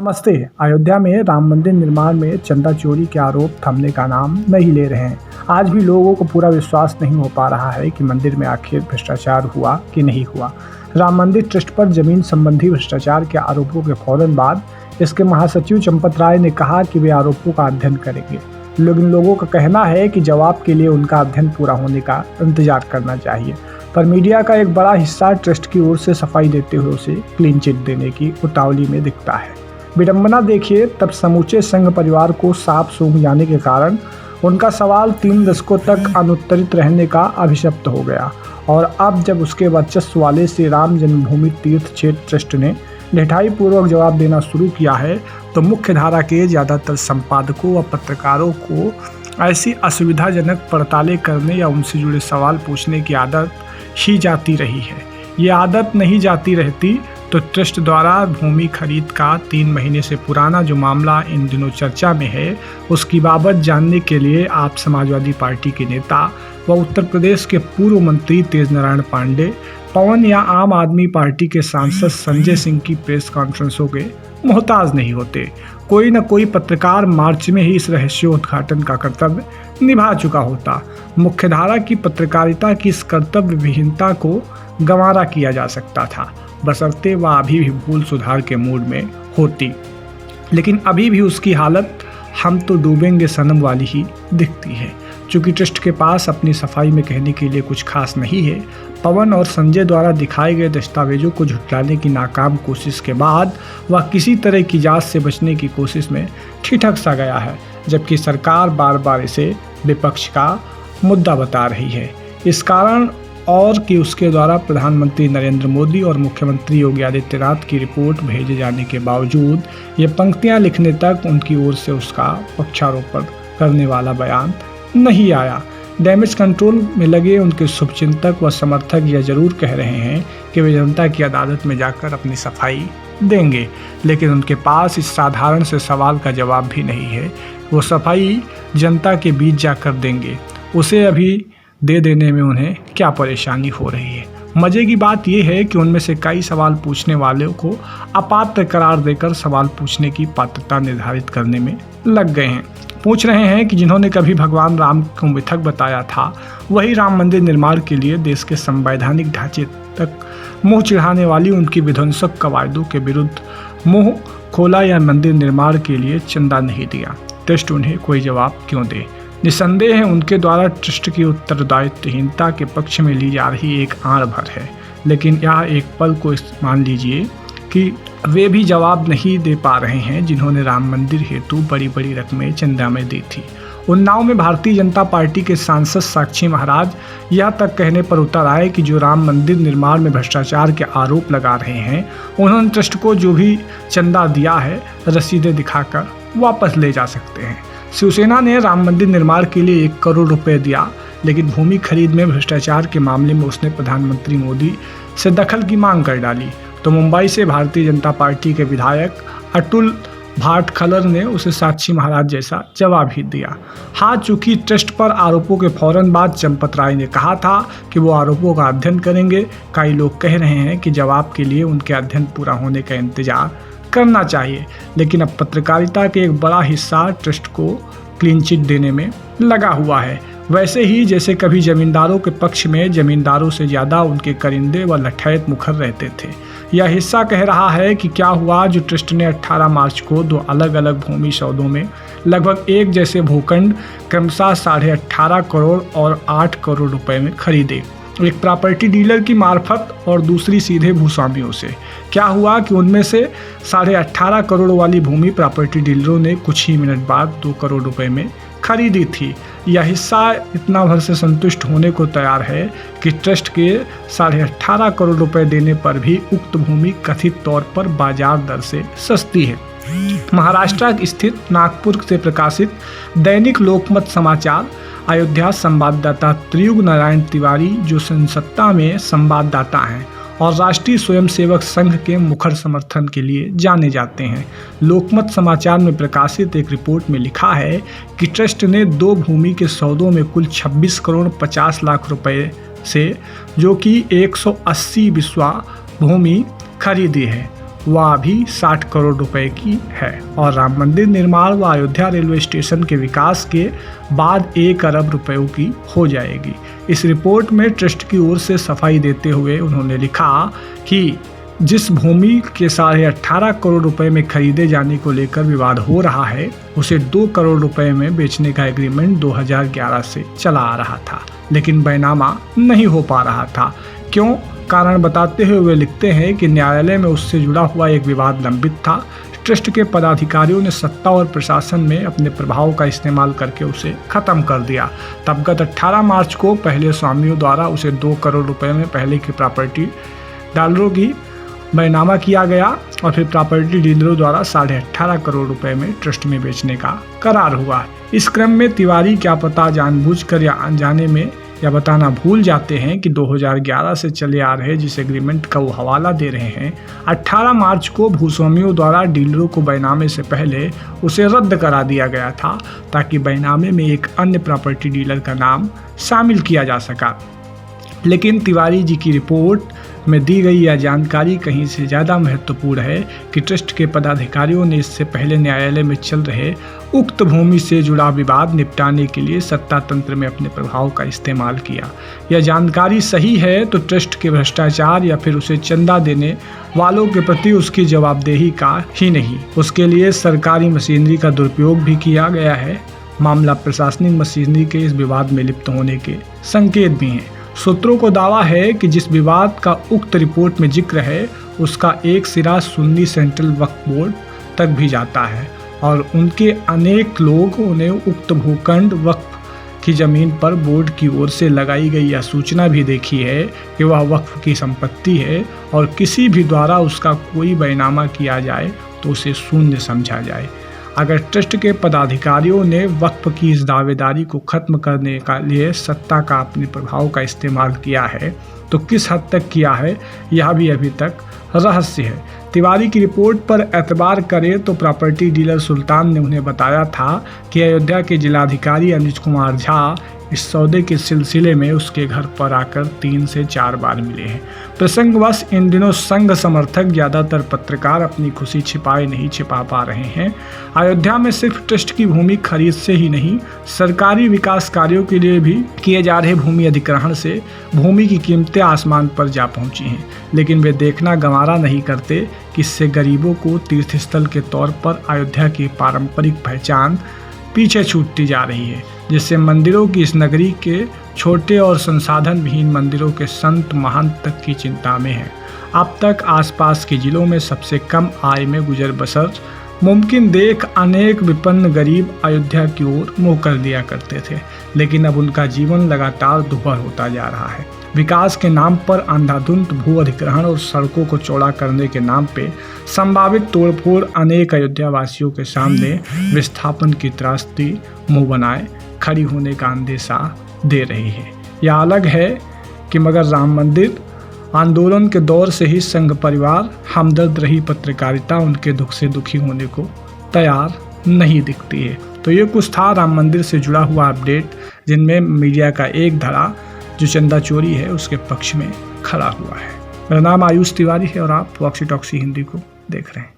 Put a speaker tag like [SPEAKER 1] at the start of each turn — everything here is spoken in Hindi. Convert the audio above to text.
[SPEAKER 1] नमस्ते। अयोध्या में राम मंदिर निर्माण में चंदा चोरी के आरोप थमने का नाम नहीं ले रहे हैं। आज भी लोगों को पूरा विश्वास नहीं हो पा रहा है कि मंदिर में आखिर भ्रष्टाचार हुआ कि नहीं हुआ। राम मंदिर ट्रस्ट पर जमीन संबंधी भ्रष्टाचार के आरोपों के फौरन बाद इसके महासचिव चंपत राय ने कहा कि वे आरोपों का अध्ययन करेंगे। लेकिन लोगों का कहना है कि जवाब के लिए उनका अध्ययन पूरा होने का इंतजार करना चाहिए। पर मीडिया का एक बड़ा हिस्सा ट्रस्ट की ओर से सफाई देते हुए उसे क्लीन चिट देने की उतावली में दिखता है। विडंबना देखिए, तब समूचे संघ परिवार को साफ सूंघ जाने के कारण उनका सवाल 3 दशकों तक अनुत्तरित रहने का अभिशप्त हो गया। और अब जब उसके वर्चस्व वाले श्री राम जन्मभूमि तीर्थ क्षेत्र ट्रस्ट ने ढिठाई पूर्वक जवाब देना शुरू किया है, तो मुख्य धारा के ज़्यादातर संपादकों व पत्रकारों को ऐसी असुविधाजनक पड़तालें करने या उनसे जुड़े सवाल पूछने की आदत ही जाती रही है। ये आदत नहीं जाती रहती तो ट्रस्ट द्वारा भूमि खरीद का 3 महीने से पुराना जो मामला इन दिनों चर्चा में है, उसकी बाबत जानने के लिए आप समाजवादी पार्टी के नेता व उत्तर प्रदेश के पूर्व मंत्री तेज नारायण पांडे, पवन या आम आदमी पार्टी के सांसद संजय सिंह की प्रेस कॉन्फ्रेंसों के मोहताज नहीं होते। कोई न कोई पत्रकार मार्च में ही इस रहस्योद्घाटन का कर्तव्य निभा चुका होता। मुख्यधारा की पत्रकारिता की इस कर्तव्य विहीनता को गंवारा किया जा सकता था, बशर्ते वह अभी भी भूल सुधार के मूड में होती। लेकिन अभी भी उसकी हालत हम तो डूबेंगे सनम वाली ही दिखती है। चूँकि ट्रस्ट के पास अपनी सफाई में कहने के लिए कुछ खास नहीं है, पवन और संजय द्वारा दिखाए गए दस्तावेजों को झुठलाने की नाकाम कोशिश के बाद वह किसी तरह की जांच से बचने की कोशिश में ठिठक सा गया है, जबकि सरकार बार बार इसे विपक्ष का मुद्दा बता रही है। इस कारण और कि उसके द्वारा प्रधानमंत्री नरेंद्र मोदी और मुख्यमंत्री योगी आदित्यनाथ की रिपोर्ट भेजे जाने के बावजूद ये पंक्तियां लिखने तक उनकी ओर से उसका पक्षारोपण करने वाला बयान नहीं आया। डैमेज कंट्रोल में लगे उनके शुभचिंतक व समर्थक यह जरूर कह रहे हैं कि वे जनता की अदालत में जाकर अपनी सफाई देंगे, लेकिन उनके पास इस साधारण से सवाल का जवाब भी नहीं है। वो सफाई जनता के बीच जाकर देंगे, उसे अभी दे देने में उन्हें क्या परेशानी हो रही है। मज़े की बात यह है कि उनमें से कई सवाल पूछने वालों को अपात्र करार देकर सवाल पूछने की पात्रता निर्धारित करने में लग गए हैं। पूछ रहे हैं कि जिन्होंने कभी भगवान राम को मिथक बताया था, वही राम मंदिर निर्माण के लिए देश के संवैधानिक ढांचे तक मुँह चिढ़ाने वाली उनकी विध्वंसक कवायदों के विरुद्ध मुँह खोला या मंदिर निर्माण के लिए चंदा नहीं दिया। ट्रस्ट उन्हें कोई जवाब क्यों दे। निसंदेह है उनके द्वारा ट्रस्ट की उत्तरदायित्वहीनता के पक्ष में ली जा रही एक आड़ भर है, लेकिन यह एक पल को मान लीजिए कि वे भी जवाब नहीं दे पा रहे हैं जिन्होंने राम मंदिर हेतु बड़ी बड़ी रकमें चंदा में दी थी। उन्नाव में भारतीय जनता पार्टी के सांसद साक्षी महाराज यह तक कहने पर उतर आए कि जो राम मंदिर निर्माण में भ्रष्टाचार के आरोप लगा रहे हैं, उन्होंने ट्रस्ट को जो भी चंदा दिया है रसीदें दिखाकर वापस ले जा सकते हैं। शिवसेना ने राम मंदिर निर्माण के लिए 1 करोड़ रुपए दिया, लेकिन भूमि खरीद में भ्रष्टाचार के मामले में उसने प्रधानमंत्री मोदी से दखल की मांग कर डाली, तो मुंबई से भारतीय जनता पार्टी के विधायक अतुल भाटखलर ने उसे साक्षी महाराज जैसा जवाब ही दिया। हाँ, चूंकि ट्रस्ट पर आरोपों के फौरन बाद चंपत राय ने कहा था कि वो आरोपों का अध्ययन करेंगे, कई लोग कह रहे हैं कि जवाब के लिए उनके अध्ययन पूरा होने का इंतजार करना चाहिए। लेकिन अब पत्रकारिता के एक बड़ा हिस्सा ट्रस्ट को क्लीन चिट देने में लगा हुआ है, वैसे ही जैसे कभी जमींदारों के पक्ष में जमींदारों से ज़्यादा उनके करिंदे व लठैत मुखर रहते थे। यह हिस्सा कह रहा है कि क्या हुआ जो ट्रस्ट ने 18 मार्च को 2 अलग अलग भूमि सौदों में लगभग एक जैसे भूखंड क्रमशः 18.5 करोड़ और 8 करोड़ रुपए में खरीदे, एक प्रॉपर्टी डीलर की मार्फत और दूसरी सीधे भूस्वामियों से। क्या हुआ कि उनमें से 18.5 करोड़ वाली भूमि प्रॉपर्टी डीलरों ने कुछ ही मिनट बाद 2 करोड़ रुपए में खरीदी थी। यह हिस्सा इतना भर से संतुष्ट होने को तैयार है कि ट्रस्ट के 18.5 करोड़ रुपए देने पर भी उक्त भूमि कथित तौर पर बाजार दर से सस्ती है। महाराष्ट्र स्थित नागपुर से प्रकाशित दैनिक लोकमत समाचार अयोध्या संवाददाता त्रियुग नारायण तिवारी, जो सत्ता में संवाददाता हैं और राष्ट्रीय स्वयंसेवक संघ के मुखर समर्थन के लिए जाने जाते हैं, लोकमत समाचार में प्रकाशित एक रिपोर्ट में लिखा है कि ट्रस्ट ने 2 भूमि के सौदों में कुल 26 करोड़ 50 लाख रुपए से, जो कि 180 बिस्वा भूमि खरीदी है। वह भी 60 करोड़ रुपए की है और राम मंदिर निर्माण व अयोध्या रेलवे स्टेशन के विकास के बाद 1 अरब रुपयों की हो जाएगी। इस रिपोर्ट में ट्रस्ट की ओर से सफाई देते हुए उन्होंने लिखा कि जिस भूमि के 18.5 करोड़ रुपए में खरीदे जाने को लेकर विवाद हो रहा है, उसे 2 करोड़ रुपए में बेचने का एग्रीमेंट 2011 से चला आ रहा था, लेकिन बैनामा नहीं हो पा रहा था। क्यों? कारण बताते हुए वे लिखते हैं कि न्यायालय में उससे जुड़ा हुआ एक विवाद लंबित था। ट्रस्ट के पदाधिकारियों ने सत्ता और प्रशासन में अपने प्रभाव का इस्तेमाल करके उसे खत्म कर दिया। तब गत 18 मार्च को पहले स्वामियों द्वारा उसे 2 करोड़ रुपए में पहले की प्रॉपर्टी डीलरों की बैनामा किया गया और फिर प्रॉपर्टी डीलरों द्वारा 18.5 करोड़ रुपए में ट्रस्ट में बेचने का करार हुआ। इस क्रम में तिवारी क्या पता जानबूझकर या अनजाने में या बताना भूल जाते हैं कि 2011 से चले आ रहे जिस एग्रीमेंट का वो हवाला दे रहे हैं, 18 मार्च को भूस्वामियों द्वारा डीलरों को बैनामे से पहले उसे रद्द करा दिया गया था, ताकि बैनामे में एक अन्य प्रॉपर्टी डीलर का नाम शामिल किया जा सका। लेकिन तिवारी जी की रिपोर्ट में दी गई यह जानकारी कहीं से ज़्यादा महत्वपूर्ण है कि ट्रस्ट के पदाधिकारियों ने इससे पहले न्यायालय में चल रहे उक्त भूमि से जुड़ा विवाद निपटाने के लिए सत्ता तंत्र में अपने प्रभाव का इस्तेमाल किया। यह जानकारी सही है तो ट्रस्ट के भ्रष्टाचार या फिर उसे चंदा देने वालों के प्रति उसकी जवाबदेही का ही नहीं, उसके लिए सरकारी मशीनरी का दुरुपयोग भी किया गया है। मामला प्रशासनिक मशीनरी के इस विवाद में लिप्त होने के संकेत भी हैं। सूत्रों को दावा है कि जिस विवाद का उक्त रिपोर्ट में जिक्र है, उसका एक सिरा सुन्नी सेंट्रल वक्फ बोर्ड तक भी जाता है और उनके अनेक लोगों ने उक्त भूखंड वक्फ की ज़मीन पर बोर्ड की ओर से लगाई गई यह सूचना भी देखी है कि वह वक्फ की संपत्ति है और किसी भी द्वारा उसका कोई बैनामा किया जाए तो उसे शून्य समझा जाए। अगर ट्रस्ट के पदाधिकारियों ने वक्फ की इस दावेदारी को खत्म करने के लिए सत्ता का अपने प्रभाव का इस्तेमाल किया है तो किस हद तक किया है, यह भी अभी तक रहस्य है। तिवारी की रिपोर्ट पर एतबार करें तो प्रॉपर्टी डीलर सुल्तान ने उन्हें बताया था कि अयोध्या के जिलाधिकारी अनुज कुमार झा इस सौदे के सिलसिले में उसके घर पर आकर 3 से 4 बार मिले हैं। प्रसंगवश इन दिनों संघ समर्थक ज़्यादातर पत्रकार अपनी खुशी छिपाए नहीं छिपा पा रहे हैं। अयोध्या में सिर्फ ट्रस्ट की भूमि खरीद से ही नहीं, सरकारी विकास कार्यों के लिए भी किए जा रहे भूमि अधिग्रहण से भूमि की कीमतें आसमान पर जा पहुंची हैं। लेकिन वे देखना गंवारा नहीं करते कि इससे गरीबों को तीर्थस्थल के तौर पर अयोध्या की पारंपरिक पहचान पीछे छूटती जा रही है, जिससे मंदिरों की इस नगरी के छोटे और संसाधन विहीन मंदिरों के संत महंत तक की चिंता में हैं। अब तक आसपास के जिलों में सबसे कम आय में गुजर बसर मुमकिन देख अनेक विपन्न गरीब अयोध्या की ओर मुँह कर दिया करते थे, लेकिन अब उनका जीवन लगातार दुभर होता जा रहा है। विकास के नाम पर अंधाधुंध भू अधिग्रहण और सड़कों को चौड़ा करने के नाम पे संभावित तोड़फोड़ अनेक अयोध्या वासियों के सामने विस्थापन की त्रासदी मुंह बनाए खड़ी होने का अंदेशा दे रही है। यह अलग है कि मगर राम मंदिर आंदोलन के दौर से ही संघ परिवार हमदर्द रही पत्रकारिता उनके दुख से दुखी होने को तैयार नहीं दिखती है। तो ये कुछ था राम मंदिर से जुड़ा हुआ अपडेट, जिनमें मीडिया का एक धड़ा जो चंदा चोरी है उसके पक्ष में खड़ा हुआ है। मेरा नाम आयुष तिवारी है और आप वॉक्सी टॉक्सी हिंदी को देख रहे हैं।